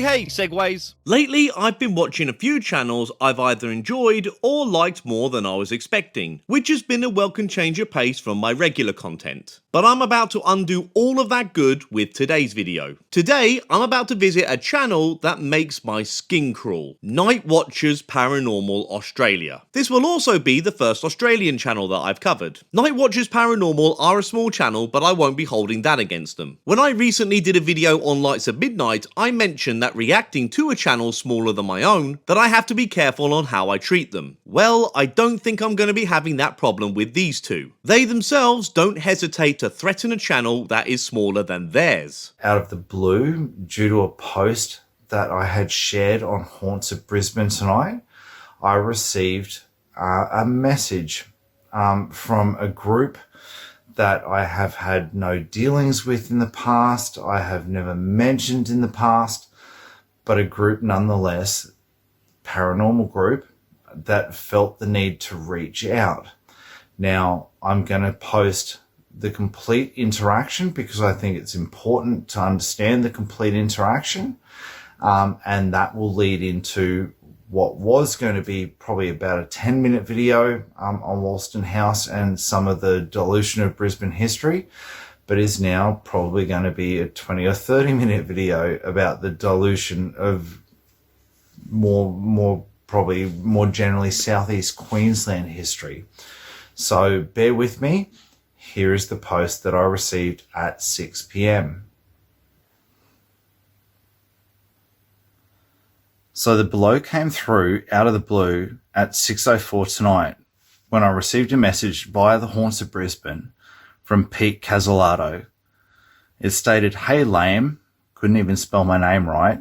Hey, SEGways! Lately, I've been watching a few channels I've either enjoyed or liked more than I was expecting, which has been a welcome change of pace from my regular content. But I'm about to undo all of that good with today's video. Today, I'm about to visit a channel that makes my skin crawl. Night Watchers Paranormal Australia. This will also be the first Australian channel that I've covered. Night Watchers Paranormal are a small channel, but I won't be holding that against them. When I recently did a video on Lights at Midnight, I mentioned that reacting to a channel smaller than my own, that I have to be careful on how I treat them. Well, I don't think I'm going to be having that problem with these two. They themselves don't hesitate to threaten a channel that is smaller than theirs. Out of the blue, due to a post that I had shared on Haunts of Brisbane tonight, I received a message from a group that I have had no dealings with in the past, I have never mentioned in the past, but a group nonetheless, paranormal group, that felt the need to reach out. Now, I'm going to post the complete interaction because I think it's important to understand the complete interaction, and that will lead into what was going to be probably about a 10-minute video on Wolston House and some of the dilution of Brisbane history, but is now probably going to be a 20 or 30-minute video about the dilution of probably more generally Southeast Queensland history. So bear with me. Here is the post that I received at 6 p.m. So the below came through out of the blue at 6:04 tonight when I received a message via the Haunts of Brisbane from Pete Casalato. It stated, "Hey lame," couldn't even spell my name right.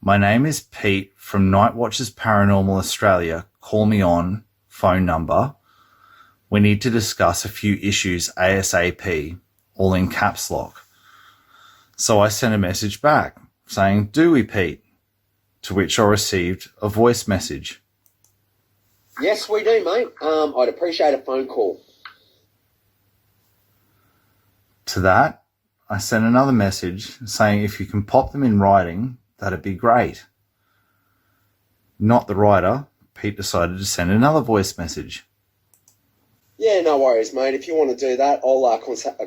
"My name is Pete from Night Watchers Paranormal Australia. Call me on phone number. We need to discuss a few issues ASAP," all in caps lock. So I sent a message back saying, "Do we, Pete?" To which I received a voice message. "Yes, we do, mate. I'd appreciate a phone call." To that, I sent another message saying if you can pop them in writing, that'd be great. Not the writer, Pete decided to send another voice message. "Yeah, no worries, mate. If you want to do that, I'll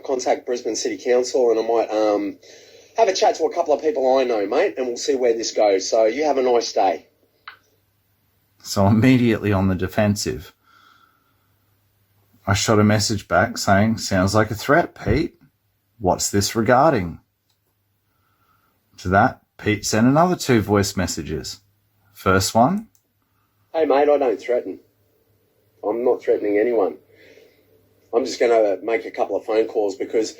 contact Brisbane City Council and I might have a chat to a couple of people I know, mate, and we'll see where this goes. So you have a nice day." So immediately on the defensive, I shot a message back saying, "Sounds like a threat, Pete. What's this regarding?" To that, Pete sent another two voice messages. First one, "Hey, mate, I don't threaten. I'm not threatening anyone. I'm just going to make a couple of phone calls because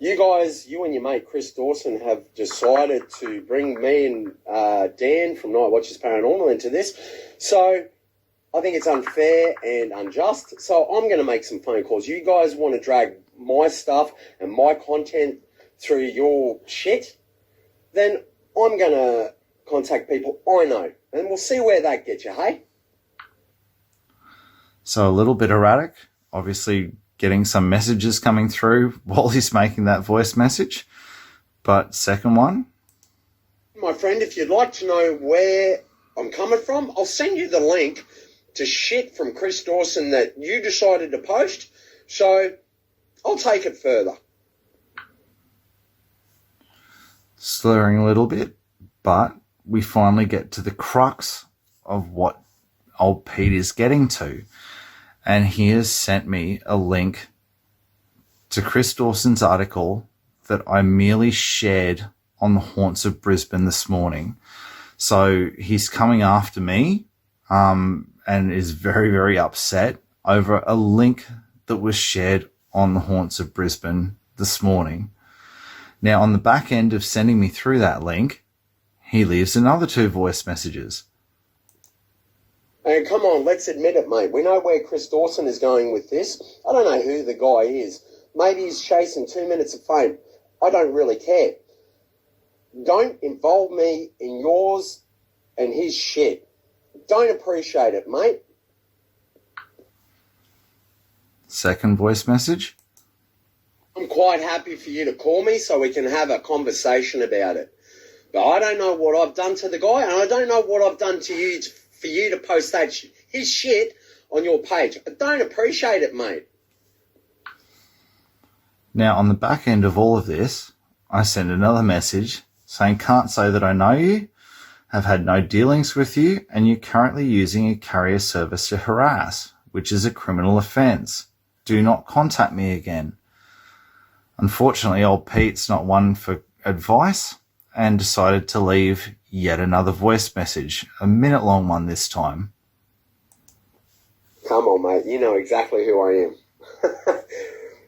you and your mate Chris Dawson have decided to bring me and Dan from Night Watchers Paranormal into this. So I think it's unfair and unjust. So I'm going to make some phone calls. You guys want to drag my stuff and my content through your shit, then I'm going to contact people I know. And we'll see where that gets you, hey?" So a little bit erratic, obviously getting some messages coming through while he's making that voice message. But second one, "My friend, if you'd like to know where I'm coming from, I'll send you the link to shit from Chris Dawson that you decided to post. So I'll take it further." slurring a little bit, but we finally get to the crux of what old Pete is getting to. And he has sent me a link to Chris Dawson's article that I merely shared on the Haunts of Brisbane this morning. So he's coming after me and is very, very upset over a link that was shared on the Haunts of Brisbane this morning. Now, on the back end of sending me through that link, he leaves another two voice messages. And come on, let's admit it, mate. We know where Chris Dawson is going with this. I don't know who the guy is. Maybe he's chasing 2 minutes of fame. I don't really care. Don't involve me in yours and his shit. Don't appreciate it, mate. Second voice message. "I'm quite happy for you to call me so we can have a conversation about it. But I don't know what I've done to the guy, and I don't know what I've done to you for you to post his shit on your page. I don't appreciate it, mate. Now, on the back end of all of this, I send another message saying, can't say that I know you, have had no dealings with you, and you're currently using a carrier service to harass, which is a criminal offence. Do not contact me again. Unfortunately, old Pete's not one for advice and decided to leave yet another voice message, a minute-long one this time. Come on, mate. You know exactly who I am.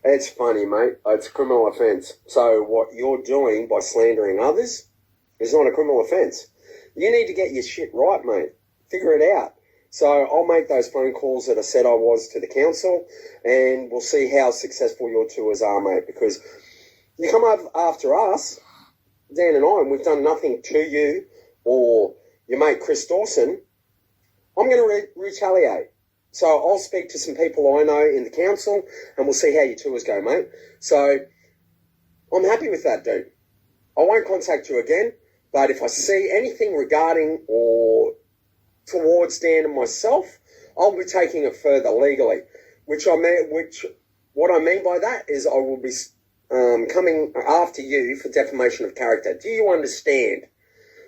It's funny, mate. It's a criminal offence. So what you're doing by slandering others is not a criminal offence. You need to get your shit right, mate. Figure it out. So I'll make those phone calls that I said I was to the council, and we'll see how successful your tours are, mate, because you come after us, Dan and I, and we've done nothing to you or your mate Chris Dawson, I'm going to retaliate. So I'll speak to some people I know in the council, and we'll see how your tours go, mate. So I'm happy with that, dude. I won't contact you again, but if I see anything regarding or towards Dan and myself, I'll be taking it further legally. What I mean by that is I will be coming after you for defamation of character. Do you understand?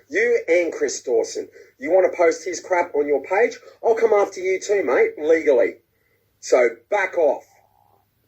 You and Chris Dawson. You want to post his crap on your page? I'll come after you too, mate, legally. So back off.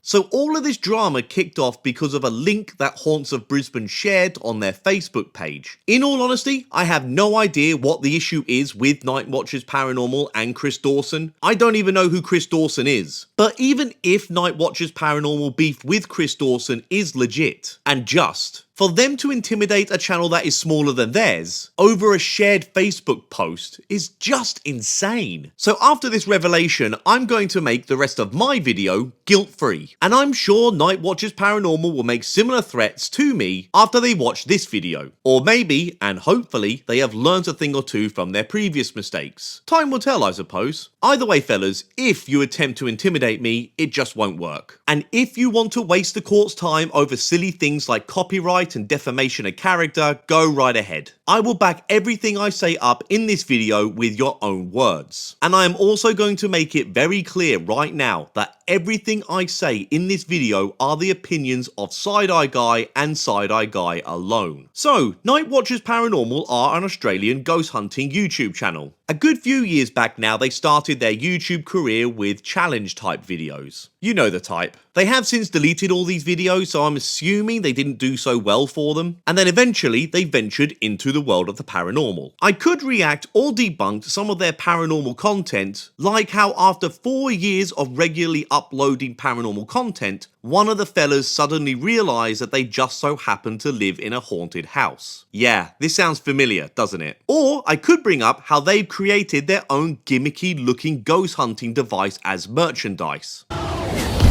So all of this drama kicked off because of a link that Haunts of Brisbane shared on their Facebook page. In all honesty, I have no idea what the issue is with Night Watchers Paranormal and Chris Dawson. I don't even know who Chris Dawson is. But even if Night Watchers Paranormal beef with Chris Dawson is legit and just, for them to intimidate a channel that is smaller than theirs over a shared Facebook post is just insane. So after this revelation, I'm going to make the rest of my video guilt-free. And I'm sure Night Watchers Paranormal will make similar threats to me after they watch this video. Or maybe, and hopefully, they have learned a thing or two from their previous mistakes. Time will tell, I suppose. Either way, fellas, if you attempt to intimidate me, it just won't work. And if you want to waste the court's time over silly things like copyright and defamation of character, go right ahead. I will back everything I say up in this video with your own words. And I am also going to make it very clear right now that everything I say in this video are the opinions of Side-Eye Guy and Side-Eye Guy alone. So, Night Watchers Paranormal are an Australian ghost hunting YouTube channel. A good few years back now, they started their YouTube career with challenge type videos. You know the type. They have since deleted all these videos, so I'm assuming they didn't do so well for them. And then eventually they ventured into the world of the paranormal. I could react or debunk some of their paranormal content, like how after 4 years of regularly uploading paranormal content, one of the fellas suddenly realised that they just so happened to live in a haunted house. Yeah, this sounds familiar, doesn't it? Or I could bring up how they've created their own gimmicky looking ghost hunting device as merchandise.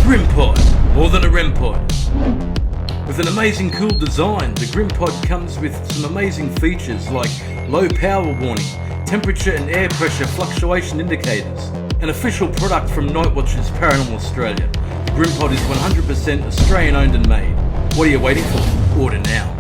GrimPod, more than a REM pod. With an amazing cool design, the GrimPod comes with some amazing features like low power warning, temperature and air pressure fluctuation indicators. An official product from Night Watchers Paranormal Australia. The GrimPod is 100% Australian owned and made. What are you waiting for? Order now.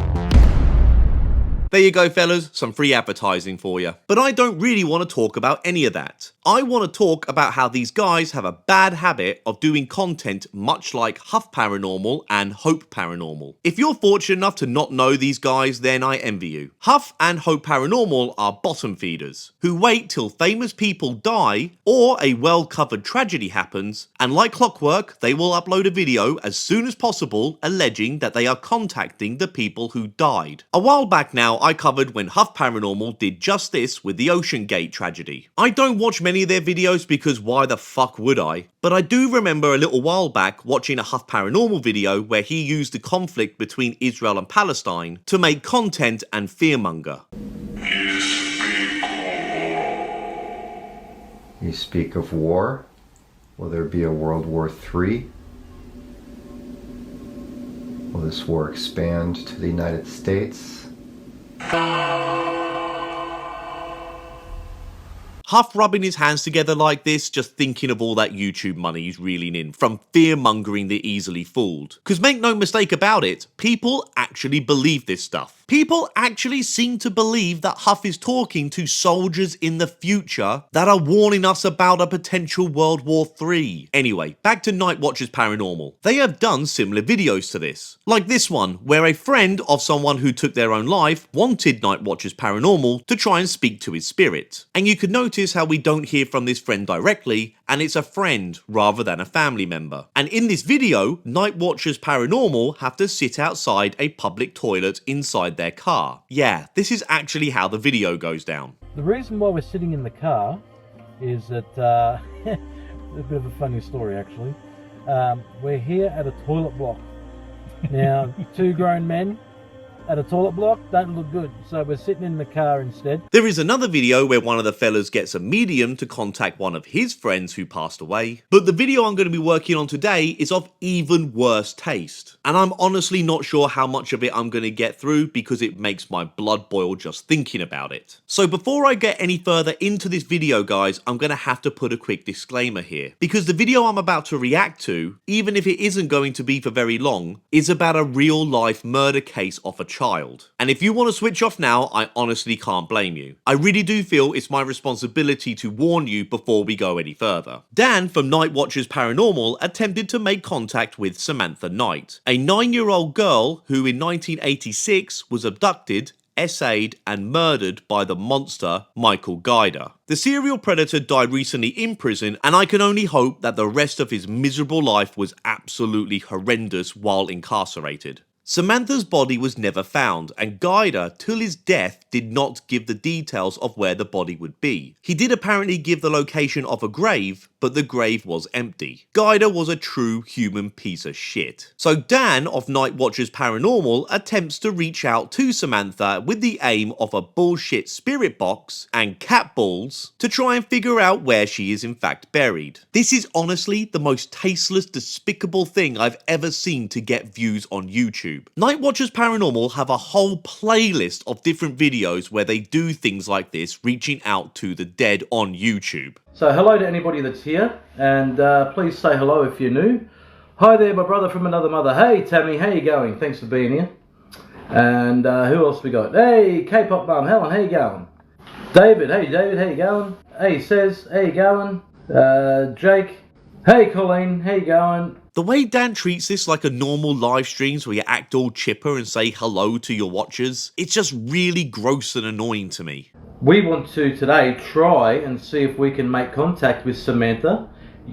There you go, fellas, some free advertising for you. But I don't really want to talk about any of that. I want to talk about how these guys have a bad habit of doing content much like Huff Paranormal and Hope Paranormal. If you're fortunate enough to not know these guys, then I envy you. Huff and Hope Paranormal are bottom feeders, who wait till famous people die or a well-covered tragedy happens, and like clockwork, they will upload a video as soon as possible alleging that they are contacting the people who died. A while back now, I covered when Huff Paranormal did just this with the Ocean Gate tragedy. I don't watch many of their videos because why the fuck would I? But I do remember a little while back watching a Huff Paranormal video where he used the conflict between Israel and Palestine to make content and fearmonger. You speak of war? Will there be a World War III? Will this war expand to the United States? Huff rubbing his hands together like this, just thinking of all that YouTube money he's reeling in from fear-mongering the easily fooled. Because make no mistake about it, people actually believe this stuff. People actually seem to believe that Huff is talking to soldiers in the future that are warning us about a potential World War III. Anyway, back to Night Watchers Paranormal. They have done similar videos to this, like this one, where a friend of someone who took their own life wanted Night Watchers Paranormal to try and speak to his spirit. And you can notice how we don't hear from this friend directly, and it's a friend rather than a family member. And in this video, Night Watchers Paranormal have to sit outside a public toilet inside their car. Yeah, this is actually how the video goes down. The reason why we're sitting in the car is that, a bit of a funny story actually. We're here at a toilet block. Now, two grown men at a toilet block don't look good, so we're sitting in the car instead. There is another video where one of the fellas gets a medium to contact one of his friends who passed away, but the video I'm going to be working on today is of even worse taste, and I'm honestly not sure how much of it I'm going to get through because it makes my blood boil just thinking about it. So before I get any further into this video, guys, I'm going to have to put a quick disclaimer here, because the video I'm about to react to, even if it isn't going to be for very long, is about a real life murder case of a child. And if you want to switch off now, I honestly can't blame you. I really do feel it's my responsibility to warn you before we go any further. Dan from Night Watchers Paranormal attempted to make contact with Samantha Knight, a 9-year-old girl who in 1986 was abducted, essayed and murdered by the monster Michael Guider. The serial predator died recently in prison, and I can only hope that the rest of his miserable life was absolutely horrendous while incarcerated. Samantha's body was never found, and Guider, till his death, did not give the details of where the body would be. He did apparently give the location of a grave, but the grave was empty. Guider was a true human piece of shit. So Dan of Night Watchers Paranormal attempts to reach out to Samantha with the aim of a bullshit spirit box and cat balls to try and figure out where she is in fact buried. This is honestly the most tasteless, despicable thing I've ever seen to get views on YouTube. Night Watchers Paranormal have a whole playlist of different videos where they do things like this, reaching out to the dead on YouTube. So hello to anybody that's here, and please say hello if you're new. Hi there, my brother from another mother. Hey Tammy, how you going? Thanks for being here. And who else we got? Hey K-pop mum, Helen, how you going? David, hey David, how you going? Hey Says, how you going? Jake, hey Colleen, how you going? The way Dan treats this like a normal live streams where you act all chipper and say hello to your watchers, it's just really gross and annoying to me. We want to today try and see if we can make contact with Samantha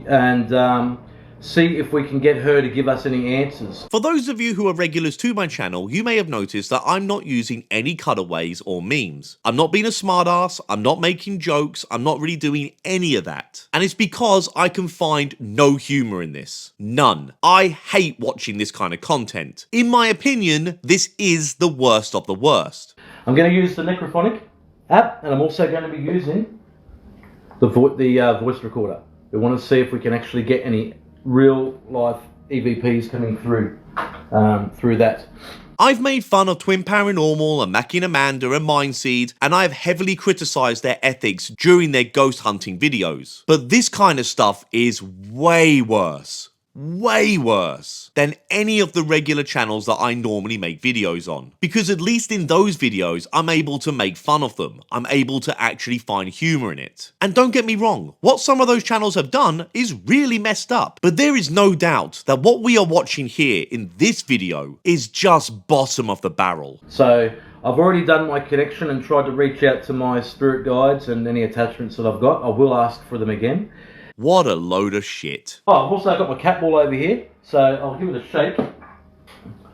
and see if we can get her to give us any answers. For those of you who are regulars to my channel, you may have noticed that I'm not using any cutaways or memes. I'm not being a smartass, I'm not making jokes, I'm not really doing any of that. And it's because I can find no humour in this. None. I hate watching this kind of content. In my opinion, this is the worst of the worst. I'm going to use the Necrophonic app, and I'm also going to be using the voice recorder. We want to see if we can actually get any real life EVPs coming through that. I've made fun of Twin Paranormal and Mackie and Amanda and Mindseed, and I have heavily criticised their ethics during their ghost hunting videos. But this kind of stuff is way worse than any of the regular channels that I normally make videos on. Because at least in those videos, I'm able to make fun of them. I'm able to actually find humour in it. And don't get me wrong, what some of those channels have done is really messed up. But there is no doubt that what we are watching here in this video is just bottom of the barrel. So I've already done my connection and tried to reach out to my spirit guides and any attachments that I've got. I will ask for them again. What a load of shit. Oh, I've also got my cat ball over here, so I'll give it a shake.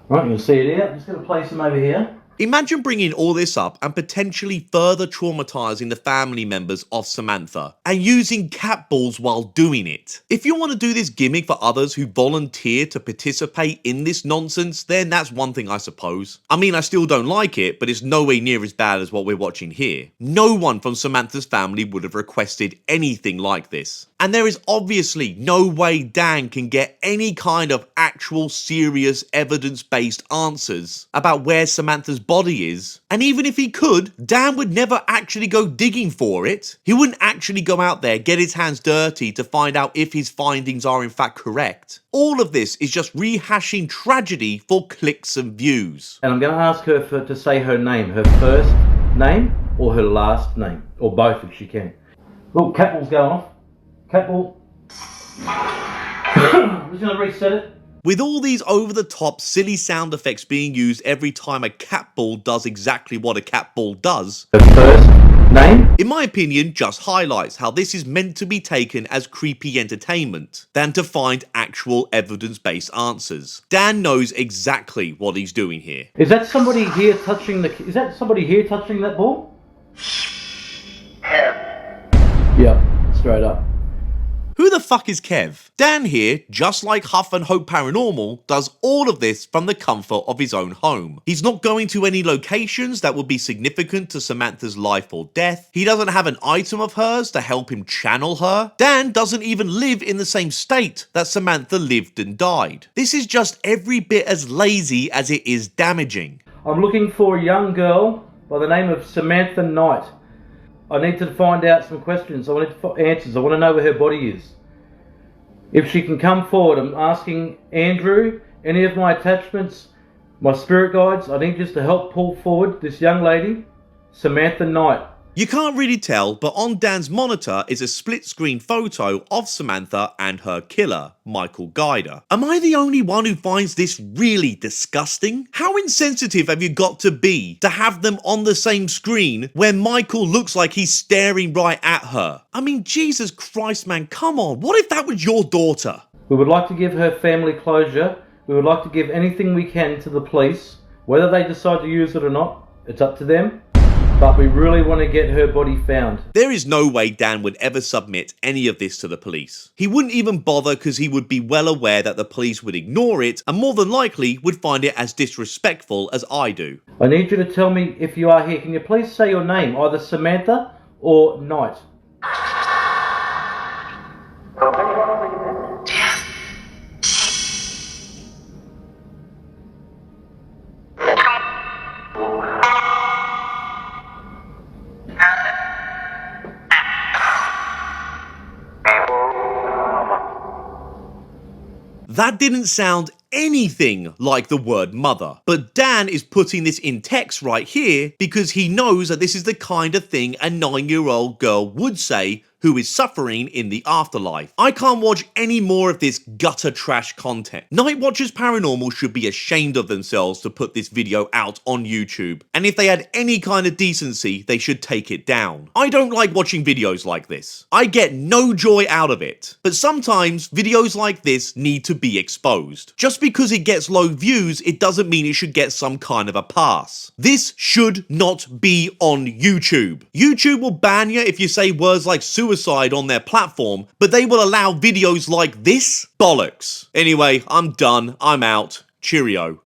Right, you can see it here. I'm just going to place him over here. Imagine bringing all this up and potentially further traumatizing the family members of Samantha and using cat balls while doing it. If you want to do this gimmick for others who volunteer to participate in this nonsense, then that's one thing I suppose. I mean, I still don't like it, but it's nowhere near as bad as what we're watching here. No one from Samantha's family would have requested anything like this. And there is obviously no way Dan can get any kind of actual serious evidence-based answers about where Samantha's body is. And even if he could, Dan would never actually go digging for it. He wouldn't actually go out there, get his hands dirty to find out if his findings are in fact correct. All of this is just rehashing tragedy for clicks and views. And I'm going to ask her to say her name, her first name or her last name, or both if she can. Look, cat ball's going off. Cat ball. I'm just going to reset it. With all these over-the-top silly sound effects being used every time a cat ball does exactly what a cat ball does, Her first name? in my opinion, just highlights how this is meant to be taken as creepy entertainment than to find actual evidence-based answers. Dan knows exactly what he's doing here. Is that somebody here touching the... Is that somebody here touching that ball? Yep, straight up. Who the fuck is Kev? Dan here, just like Huff and Hope Paranormal, does all of this from the comfort of his own home. He's not going to any locations that would be significant to Samantha's life or death. He doesn't have an item of hers to help him channel her. Dan doesn't even live in the same state that Samantha lived and died. This is just every bit as lazy as it is damaging. I'm looking for a young girl by the name of Samantha Knight. I need to find out some questions. I want answers. I want to know where her body is. If she can come forward, I'm asking Andrew, any of my attachments, my spirit guides, I need just to help pull forward this young lady, Samantha Knight. You can't really tell, but on Dan's monitor is a split-screen photo of Samantha and her killer, Michael Guider. Am I the only one who finds this really disgusting? How insensitive have you got to be to have them on the same screen where Michael looks like he's staring right at her? I mean, Jesus Christ, man, come on. What if that was your daughter? We would like to give her family closure. We would like to give anything we can to the police. Whether they decide to use it or not, it's up to them. But we really want to get her body found. There is no way Dan would ever submit any of this to the police. He wouldn't even bother because he would be well aware that the police would ignore it and more than likely would find it as disrespectful as I do. I need you to tell me if you are here. Can you please say your name, either Samantha or Knight? That didn't sound anything like the word mother. But Dan is putting this in text right here because he knows that this is the kind of thing a 9-year-old girl would say who is suffering in the afterlife. I can't watch any more of this gutter trash content. Night Watchers Paranormal should be ashamed of themselves to put this video out on YouTube. And if they had any kind of decency, they should take it down. I don't like watching videos like this. I get no joy out of it. But sometimes videos like this need to be exposed. Just because it gets low views, it doesn't mean it should get some kind of a pass. This should not be on YouTube. YouTube will ban you if you say words like suicide on their platform, but they will allow videos like this? Bollocks. Anyway, I'm done. I'm out. Cheerio.